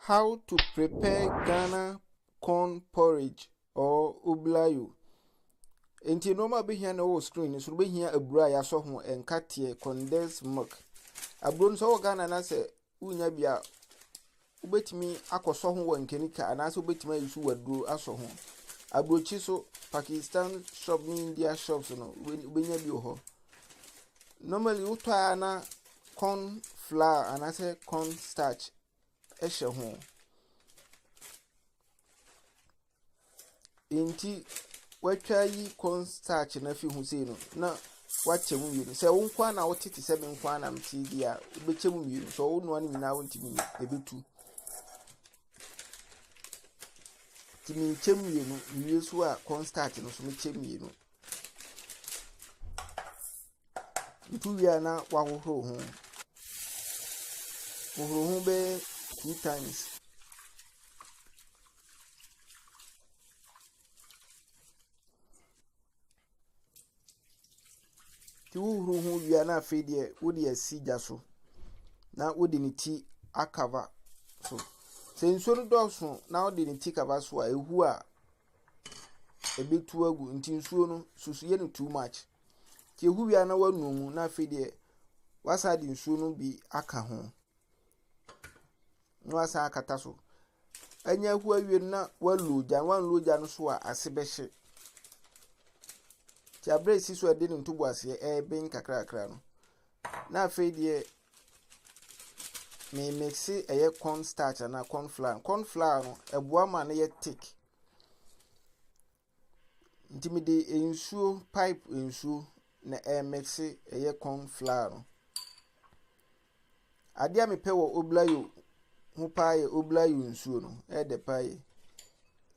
How to prepare Ghana corn porridge or Oblayo. Enti normal be here na screen so be here abura ya so ho enkatie condensed milk. Aburo so Ghana na se unya bia ubetimi akoso ho wankenika anase ubetimi ayisu waduro aso ho. Abrochi so Pakistan shop ni India shops no ubenya bi ho. Normally utwa na corn flour anase corn starch ehye ho. Enti watwa yi corn starch na fi hu sei no na wachem wiru se wo nkwa na wotete se nkwa na mti dia ubechem wiru so wo no ani nyina wontimi ebetu timi chem wiru wiru so a corn starch no so mechem wiru ntu wia na wahohoro ho be 2 times. Ti wo hu wia na afi de wo de asija so na wo de ni ti akava so se nso no doso na wo de ni ti kava so a ehu a ebetu agu nti nsuo no susuye no too much ti ehu wia na wanu mu na afi de wasa de nsuo no bi aka ho no wasa akata so anya hu awie na wanloja no so a asebehye ti abre si so ade ne ntubu ase ben kakrakra no na afi de me mixi corn starch na corn flour no eboa ma na ye thick ntimide ensuo pipe ensuo na mixi corn flour no ade a mepe wo Oblayo hu pae Oblayo ensuo no de pae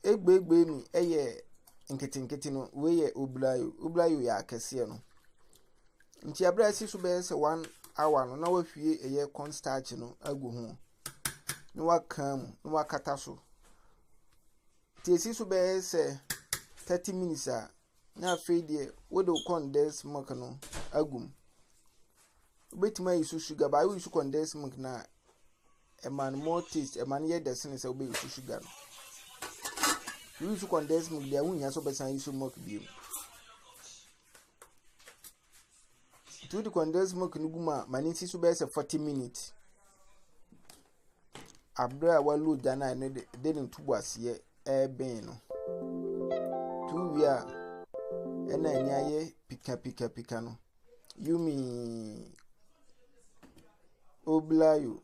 egbegbe ni nkete no we ye Oblayo ya akese no nti abra si so be se 1 hour no na wahwie corn starch no agu ho no wakam no wakata so ti si so be se 30 minutes a na afede we do condensed milk no agum obetima yisu sugar ba yisu condensed milk na man more taste man ye desene se obe yisu sugar no yisu condensed milk dia wunya so be san yisu milk bi to the condensed milk nuguma manisi so be se 40 minutes abra walu jana ne de ntubu ase ben no tu wia ena anya ye pika no yumi Oblayo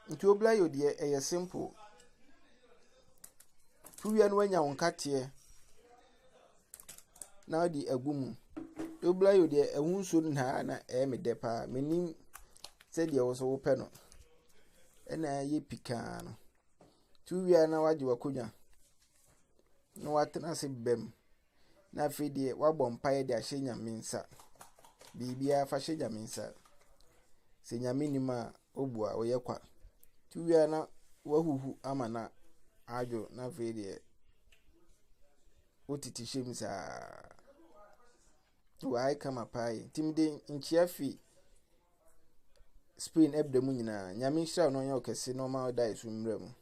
nti Oblayo de simple tu wia no anya wonkate na di agumu Oblayo de ehunso na me pa menim se de wo so wo pe no ena ye pika no tu wia na waje wakonya no watena se bem na afi de wabɔ mpae de ahye nyaminsa bibia fa hye nyaminsa se nyaminima obua oyekwa tu wia na wahuhu amana ajo na afi de otiti shemsa wai kama pai timde nchiafi Spain ebdemu nyina nyaminsa no nya okese no ma da isu mrem.